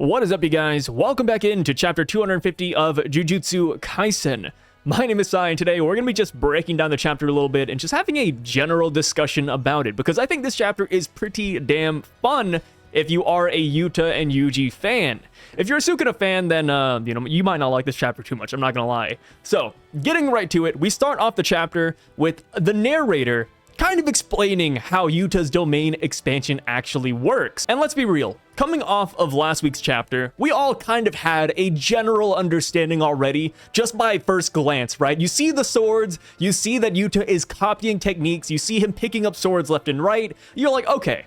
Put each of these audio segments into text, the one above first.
What is up, you guys? Welcome back into chapter 250 of Jujutsu Kaisen. My name is Sai, and today we're going to be just breaking down the chapter a little bit and just having a general discussion about it, because I think this chapter is pretty damn fun if you are a Yuta and Yuji fan. If you're a Sukuna fan, then, you might not like this chapter too much, I'm not going to lie. So, getting right to it, we start off the chapter with the narrator kind of explaining how Yuta's domain expansion actually works. And let's be real, coming off of last week's chapter, we all kind of had a general understanding already just by first glance, right? You see the swords, you see that Yuta is copying techniques, you see him picking up swords left and right, you're like, okay,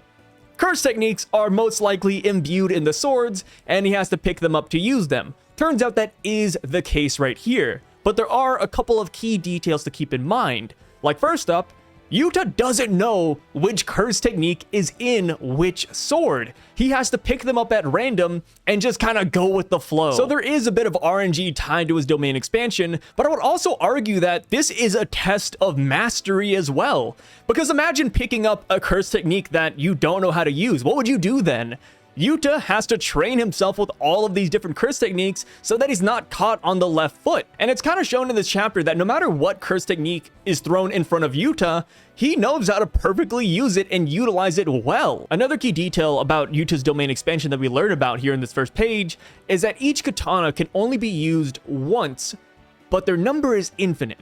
curse techniques are most likely imbued in the swords, and he has to pick them up to use them. Turns out that is the case right here, but there are a couple of key details to keep in mind. Like, first up, Yuta doesn't know which curse technique is in which sword. He has to pick them up at random and just kind of go with the flow. So there is a bit of RNG tied to his domain expansion, but I would also argue that this is a test of mastery as well. Because imagine picking up a curse technique that you don't know how to use. What would you do then? Yuta has to train himself with all of these different curse techniques so that he's not caught on the left foot. And it's kind of shown in this chapter that no matter what curse technique is thrown in front of Yuta, he knows how to perfectly use it and utilize it well. Another key detail about Yuta's domain expansion that we learn about here in this first page is that each katana can only be used once, but their number is infinite.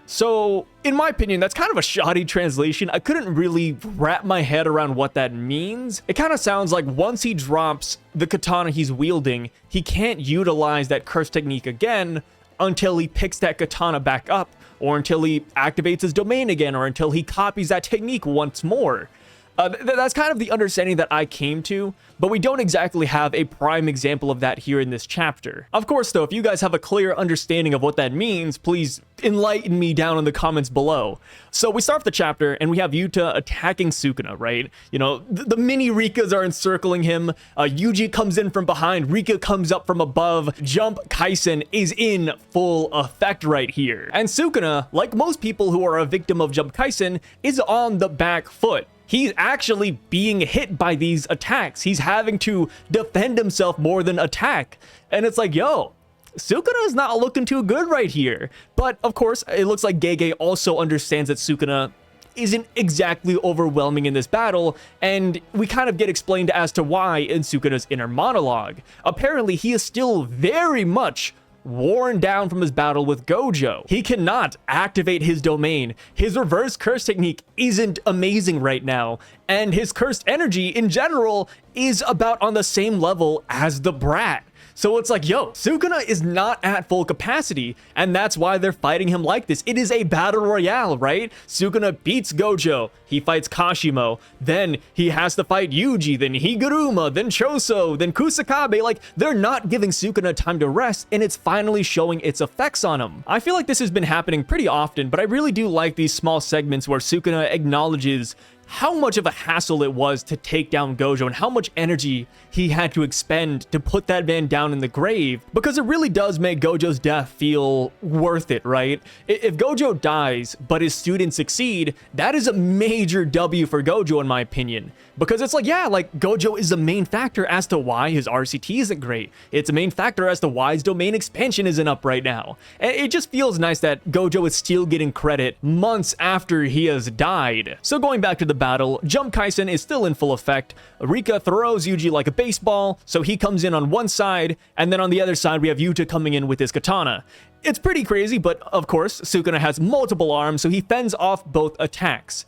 So, in my opinion, that's kind of a shoddy translation. I couldn't really wrap my head around what that means. It kind of sounds like once he drops the katana he's wielding, he can't utilize that curse technique again until he picks that katana back up, or until he activates his domain again, or until he copies that technique once more. That's kind of the understanding that I came to, but we don't exactly have a prime example of that here in this chapter. Of course, though, if you guys have a clear understanding of what that means, please enlighten me down in the comments below. So we start the chapter, and we have Yuta attacking Sukuna, right? You know, the mini Rikas are encircling him, Yuji comes in from behind, Rika comes up from above, Jump Kaisen is in full effect right here. And Sukuna, like most people who are a victim of Jump Kaisen, is on the back foot. He's actually being hit by these attacks. He's having to defend himself more than attack. And it's like, yo, Sukuna is not looking too good right here. But of course, it looks like Gege also understands that Sukuna isn't exactly overwhelming in this battle, and we kind of get explained as to why in Sukuna's inner monologue. Apparently, he is still very much worn down from his battle with Gojo. He cannot activate his domain. His reverse curse technique isn't amazing right now, and his cursed energy in general is about on the same level as the brat. So it's like, yo, Sukuna is not at full capacity, and that's why they're fighting him like this. It is a battle royale, right? Sukuna beats Gojo, he fights Kashimo, then he has to fight Yuji, then Higuruma, then Choso, then Kusakabe. Like, they're not giving Sukuna time to rest, and it's finally showing its effects on him. I feel like this has been happening pretty often, but I really do like these small segments where Sukuna acknowledges how much of a hassle it was to take down Gojo and how much energy he had to expend to put that man down in the grave, because it really does make Gojo's death feel worth it, right? If Gojo dies, but his students succeed, that is a major W for Gojo in my opinion, because it's like, yeah, like Gojo is the main factor as to why his RCT isn't great. It's a main factor as to why his domain expansion isn't up right now. And it just feels nice that Gojo is still getting credit months after he has died. So going back to the battle, Jump Kaisen is still in full effect. Rika throws Yuji like a baseball, so he comes in on one side, and then on the other side we have Yuta coming in with his katana. It's pretty crazy, but of course, Sukuna has multiple arms, so he fends off both attacks.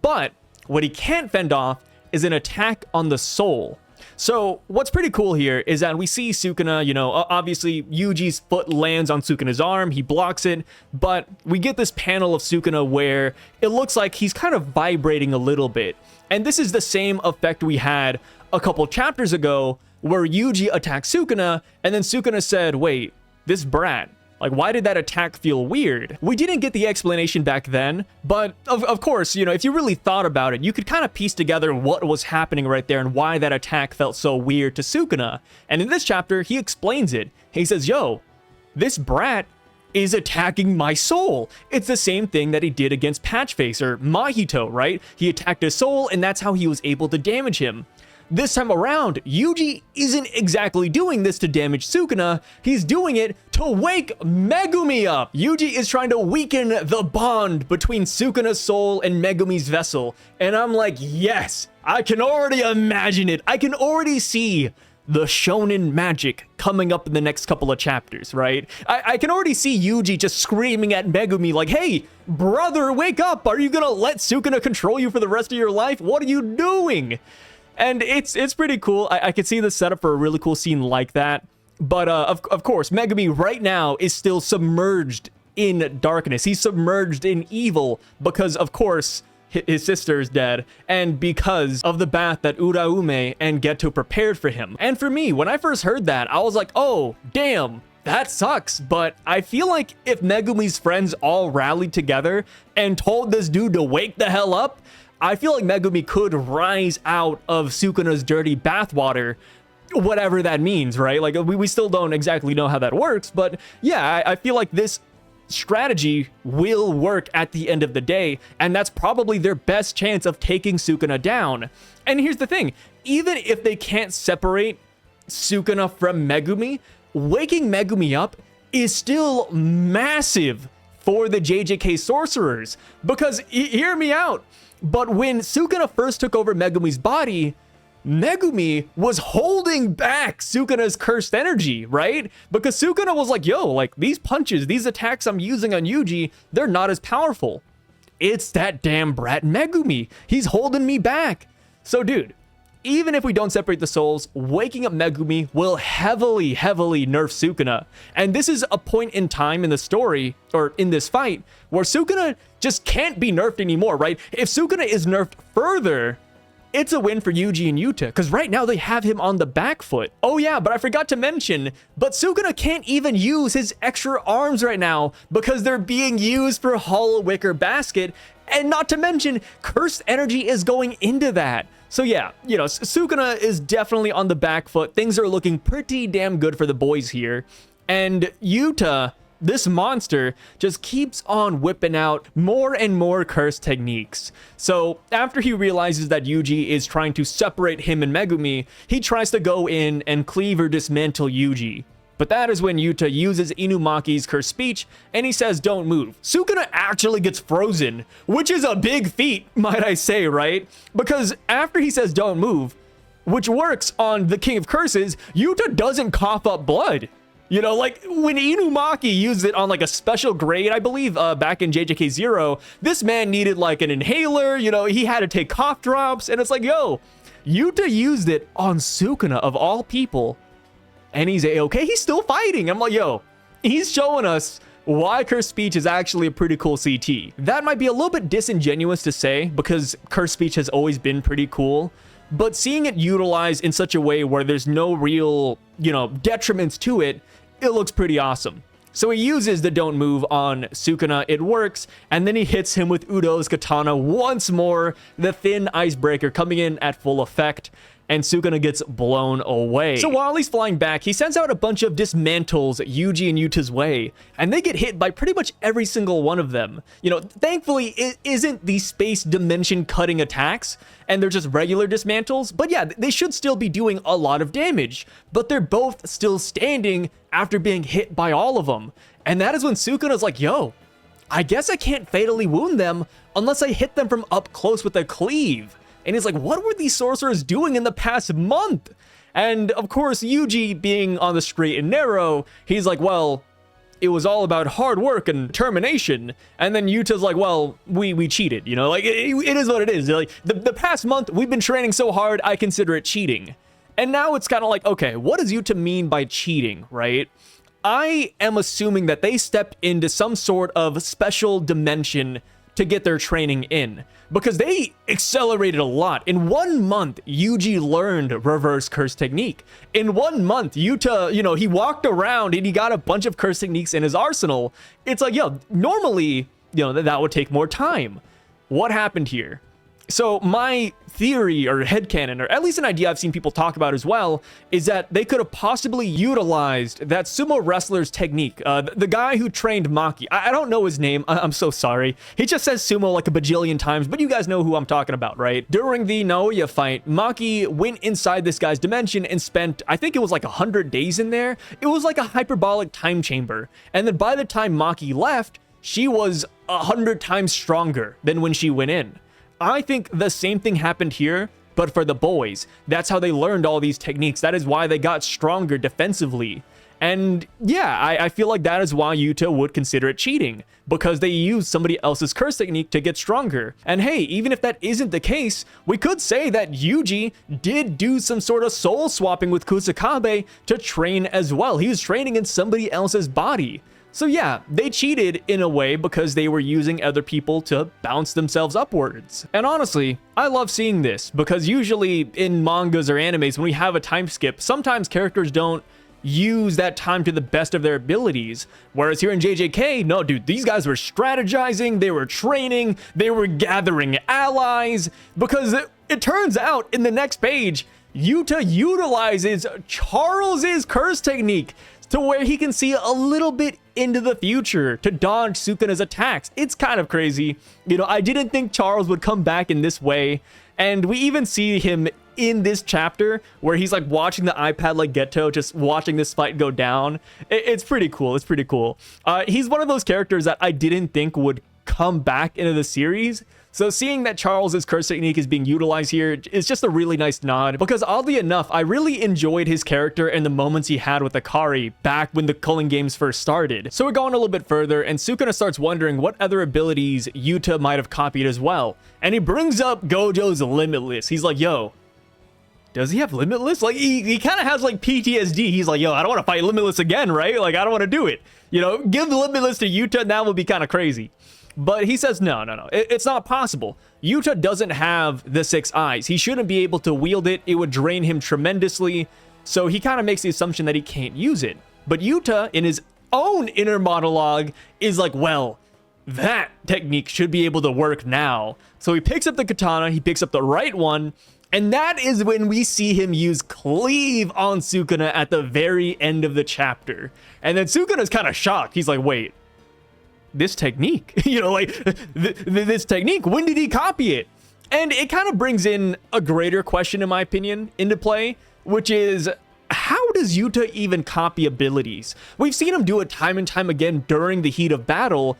But what he can't fend off is an attack on the soul. So what's pretty cool here is that we see Sukuna, you know, obviously Yuji's foot lands on Sukuna's arm, he blocks it, but we get this panel of Sukuna where it looks like he's kind of vibrating a little bit. And this is the same effect we had a couple chapters ago where Yuji attacked Sukuna, and then Sukuna said, wait, this brat, like, why did that attack feel weird? We didn't get the explanation back then, but of course, you know, if you really thought about it, you could kind of piece together what was happening right there and why that attack felt so weird to Sukuna. And in this chapter, he explains it. He says, yo, this brat is attacking my soul. It's the same thing that he did against Patchface or Mahito, right? He attacked his soul, and that's how he was able to damage him. this time around, Yuji isn't exactly doing this to damage Sukuna, he's doing it to wake Megumi up. Yuji is trying to weaken the bond between Sukuna's soul and Megumi's vessel, and I'm like, yes, I can already imagine it. I can already see the shonen magic coming up in the next couple of chapters, right? I can already see Yuji just screaming at Megumi like, hey, brother, wake up. Are you gonna let Sukuna control you for the rest of your life? What are you doing? And it's pretty cool. I could see the setup for a really cool scene like that. But of course, Megumi right now is still submerged in darkness. He's submerged in evil because, of course, his sister is dead, and because of the bath that Uraume and Geto prepared for him. And for me, when I first heard that, I was like, oh, damn, that sucks. But I feel like if Megumi's friends all rallied together and told this dude to wake the hell up, I feel like Megumi could rise out of Sukuna's dirty bathwater, whatever that means, right? Like, we still don't exactly know how that works, but yeah, I feel like this strategy will work at the end of the day, and that's probably their best chance of taking Sukuna down. And here's the thing, even if they can't separate Sukuna from Megumi, waking Megumi up is still massive for the JJK sorcerers, because hear me out, but when Sukuna first took over Megumi's body, Megumi was holding back Sukuna's cursed energy, right? Because Sukuna was like, yo, like these punches, these attacks I'm using on Yuji, they're not as powerful. It's that damn brat Megumi. He's holding me back. So dude, even if we don't separate the souls, waking up Megumi will heavily nerf Sukuna. And this is a point in time in the story, or in this fight, where Sukuna just can't be nerfed anymore, right? If Sukuna is nerfed further, it's a win for Yuji and Yuta, because right now they have him on the back foot. Oh yeah, but I forgot to mention, but Sukuna can't even use his extra arms right now because they're being used for Hollow Wicker Basket, and not to mention, cursed energy is going into that. So yeah, you know, Sukuna is definitely on the back foot. Things are looking pretty damn good for the boys here. And Yuta, this monster, just keeps on whipping out more and more curse techniques. So after he realizes that Yuji is trying to separate him and Megumi, he tries to go in and cleave or dismantle Yuji. But that is when Yuta uses Inumaki's cursed speech and he says, don't move. Sukuna actually gets frozen, which is a big feat, might I say, right? Because after he says don't move, which works on the King of Curses, Yuta doesn't cough up blood. You know, like when Inumaki used it on like a special grade, I believe back in JJK 0, this man needed like an inhaler, you know, he had to take cough drops, and it's like, yo, Yuta used it on Sukuna of all people, and he's a-okay, he's still fighting. I'm like, yo, he's showing us why cursed speech is actually a pretty cool CT. That might be a little bit disingenuous to say because cursed speech has always been pretty cool, but seeing it utilized in such a way where there's no real, you know, detriments to it, it looks pretty awesome. So he uses the don't move on Sukuna, it works, and then he hits him with Udo's katana once more, the thin icebreaker coming in at full effect, and Sukuna gets blown away. So while he's flying back, he sends out a bunch of dismantles Yuji and Yuta's way, and they get hit by pretty much every single one of them. You know, thankfully, it isn't the space dimension cutting attacks, and they're just regular dismantles, but yeah, they should still be doing a lot of damage, but they're both still standing after being hit by all of them. And that is when Sukuna's like, yo, I guess I can't fatally wound them unless I hit them from up close with a cleave. And he's like, what were these sorcerers doing in the past month? And of course, Yuji being on the straight and narrow, he's like, well, it was all about hard work and determination. And then Yuta's like, well, we cheated, you know, like it is what it is. Like the past month, we've been training so hard, I consider it cheating. And now it's kind of like, okay, what does Yuta mean by cheating, right? I am assuming that they stepped into some sort of special dimension to get their training in, because they accelerated a lot. In 1 month, Yuji learned reverse curse technique. In 1 month, Yuta, you know, he walked around and he got a bunch of curse techniques in his arsenal. It's like, yo, normally, you know, that would take more time. What happened here? So my theory or headcanon, or at least an idea I've seen people talk about as well, is that they could have possibly utilized that sumo wrestler's technique. The guy who trained Maki, I don't know his name, I'm so sorry. He just says sumo like a bajillion times, but you guys know who I'm talking about, right? During the Naoya fight, Maki went inside this guy's dimension and spent, I think it was like 100 days in there. It was like a hyperbolic time chamber. And then by the time Maki left, she was 100 times stronger than when she went in. I think the same thing happened here, but for the boys. That's how they learned all these techniques. That is why they got stronger defensively. And yeah, I feel like that is why Yuta would consider it cheating, because they used somebody else's curse technique to get stronger. And hey, even if that isn't the case, we could say that Yuji did do some sort of soul swapping with Kusakabe to train as well. He was training in somebody else's body. So yeah, they cheated in a way because they were using other people to bounce themselves upwards. And honestly, I love seeing this because usually in mangas or animes, when we have a time skip, sometimes characters don't use that time to the best of their abilities. Whereas here in JJK, no dude, these guys were strategizing, they were training, they were gathering allies, because it turns out in the next page, Yuta utilizes Charles's curse technique to where he can see a little bit into the future to dodge Sukuna's attacks. It's kind of crazy. You know, I didn't think Charles would come back in this way. And we even see him in this chapter where he's like watching the iPad like Geto, just watching this fight go down. It's pretty cool. It's pretty cool. He's one of those characters that I didn't think would come back into the series. So seeing that Charles's curse technique is being utilized here is just a really nice nod, because oddly enough, I really enjoyed his character and the moments he had with Akari back when the Culling games first started. So we're going a little bit further, and Sukuna starts wondering what other abilities Yuta might have copied as well. And he brings up Gojo's Limitless. He's like, yo, does he have Limitless? Like, he kind of has like PTSD. He's like, yo, I don't want to fight Limitless again, right? Like, I don't want to do it. You know, give Limitless to Yuta, and that would be kind of crazy. But he says, no, it's not possible. Yuta doesn't have the 6 eyes. He shouldn't be able to wield it. It would drain him tremendously. So he kind of makes the assumption that he can't use it. But Yuta, in his own inner monologue, is like, well, that technique should be able to work now. So he picks up the katana, he picks up the right one, and that is when we see him use Cleave on Sukuna at the very end of the chapter. And then Sukuna's kind of shocked. He's like, wait, this technique, you know, like this technique, when did he copy it? And it kind of brings in a greater question, in my opinion, into play, which is, how does Yuta even copy abilities? We've seen him do it time and time again during the heat of battle,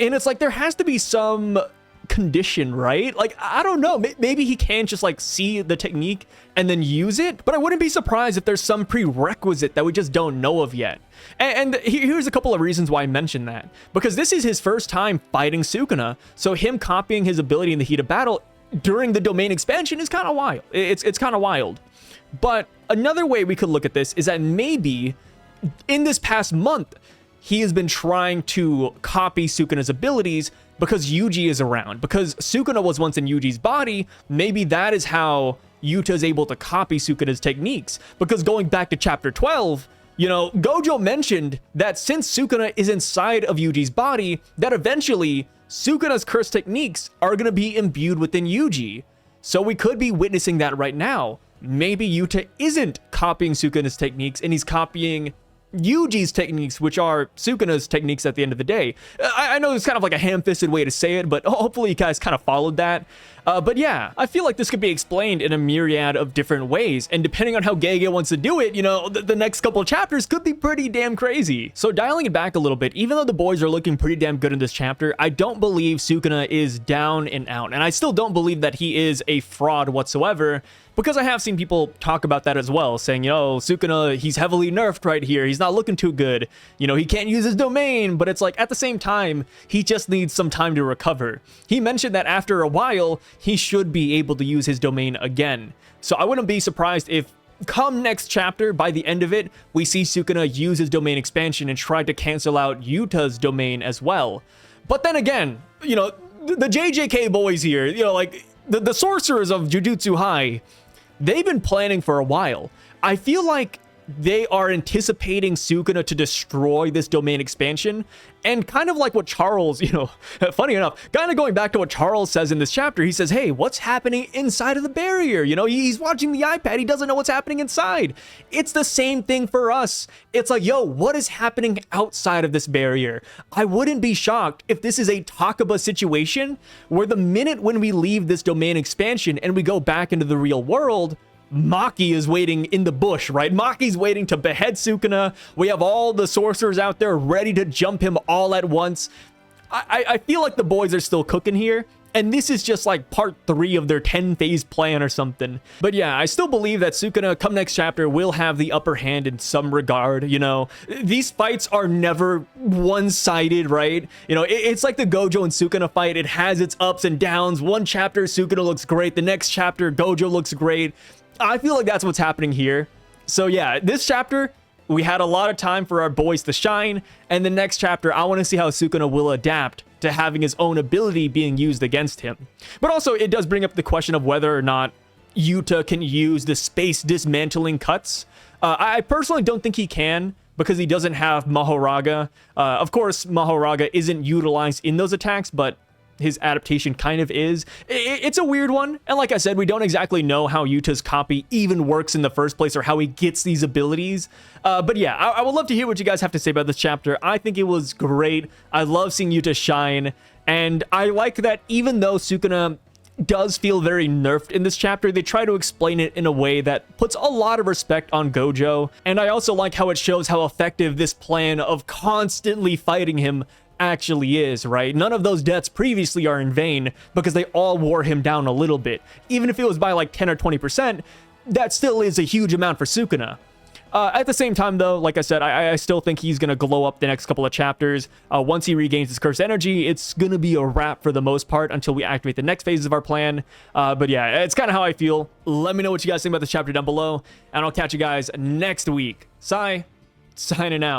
and it's like there has to be some condition, right? Like, I don't know, maybe he can just like see the technique and then use it, but I wouldn't be surprised if there's some prerequisite that we just don't know of yet. And here's a couple of reasons why I mentioned that, because this is his first time fighting Sukuna, so him copying his ability in the heat of battle during the domain expansion is kind of wild. It's kind of wild. But another way we could look at this is that maybe in this past month he has been trying to copy Sukuna's abilities because Yuji is around. Because Sukuna was once in Yuji's body, maybe that is how Yuta is able to copy Sukuna's techniques. Because going back to chapter 12, you know, Gojo mentioned that since Sukuna is inside of Yuji's body, that eventually Sukuna's curse techniques are going to be imbued within Yuji. So we could be witnessing that right now. Maybe Yuta isn't copying Sukuna's techniques and he's copying Yuji's techniques, which are Sukuna's techniques at the end of the day. I know it's kind of like a ham-fisted way to say it, but hopefully you guys kind of followed that. But yeah, I feel like this could be explained in a myriad of different ways, and depending on how Gege wants to do it, you know, the next couple of chapters could be pretty damn crazy. So dialing it back a little bit, even though the boys are looking pretty damn good in this chapter, I don't believe Sukuna is down and out, and I still don't believe that he is a fraud whatsoever, because I have seen people talk about that as well, saying, yo, Sukuna, he's heavily nerfed right here, he's not looking too good, you know, he can't use his domain, but it's like, at the same time, he just needs some time to recover. He mentioned that after a while, he should be able to use his domain again. So I wouldn't be surprised if, come next chapter, by the end of it, we see Sukuna use his domain expansion and try to cancel out Yuta's domain as well. But then again, you know, the JJK boys here, you know, like, the sorcerers of Jujutsu High, they've been planning for a while. I feel like they are anticipating Sukuna to destroy this domain expansion. And kind of like what Charles, funny enough, kind of going back to what Charles says in this chapter, he says, hey, what's happening inside of the barrier? He's watching the iPad. He doesn't know what's happening inside. It's the same thing for us. It's like, yo, what is happening outside of this barrier? I wouldn't be shocked if this is a Takaba situation where the minute when we leave this domain expansion and we go back into the real world, Maki is waiting in the bush, right? Maki's waiting to behead Sukuna. We have all the sorcerers out there ready to jump him all at once. I feel like the boys are still cooking here, and this is just like part 3 of their 10-phase plan or something. But yeah, I still believe that Sukuna, come next chapter, will have the upper hand in some regard. These fights are never one-sided, right? It's like the Gojo and Sukuna fight. It has its ups and downs. One chapter, Sukuna looks great. The next chapter, Gojo looks great. I feel like that's what's happening here. So yeah, this chapter, we had a lot of time for our boys to shine. And the next chapter, I want to see how Sukuna will adapt to having his own ability being used against him. But also, it does bring up the question of whether or not Yuta can use the space dismantling cuts. I personally don't think he can, because he doesn't have Mahoraga. Of course, Mahoraga isn't utilized in those attacks, but his adaptation kind of is. It's a weird one. And like I said, we don't exactly know how Yuta's copy even works in the first place or how he gets these abilities. But yeah, I would love to hear what you guys have to say about this chapter. I think it was great. I love seeing Yuta shine. And I like that even though Sukuna does feel very nerfed in this chapter, they try to explain it in a way that puts a lot of respect on Gojo. And I also like how it shows how effective this plan of constantly fighting him actually is, right? None of those deaths previously are in vain because they all wore him down a little bit. Even if it was by like 10 or 20%, that still is a huge amount for Sukuna. At the same time, though, like I said, I still think he's going to glow up the next couple of chapters. Once he regains his cursed energy, it's going to be a wrap for the most part until we activate the next phases of our plan. But yeah, it's kind of how I feel. Let me know what you guys think about this chapter down below, and I'll catch you guys next week. Sai, signing out.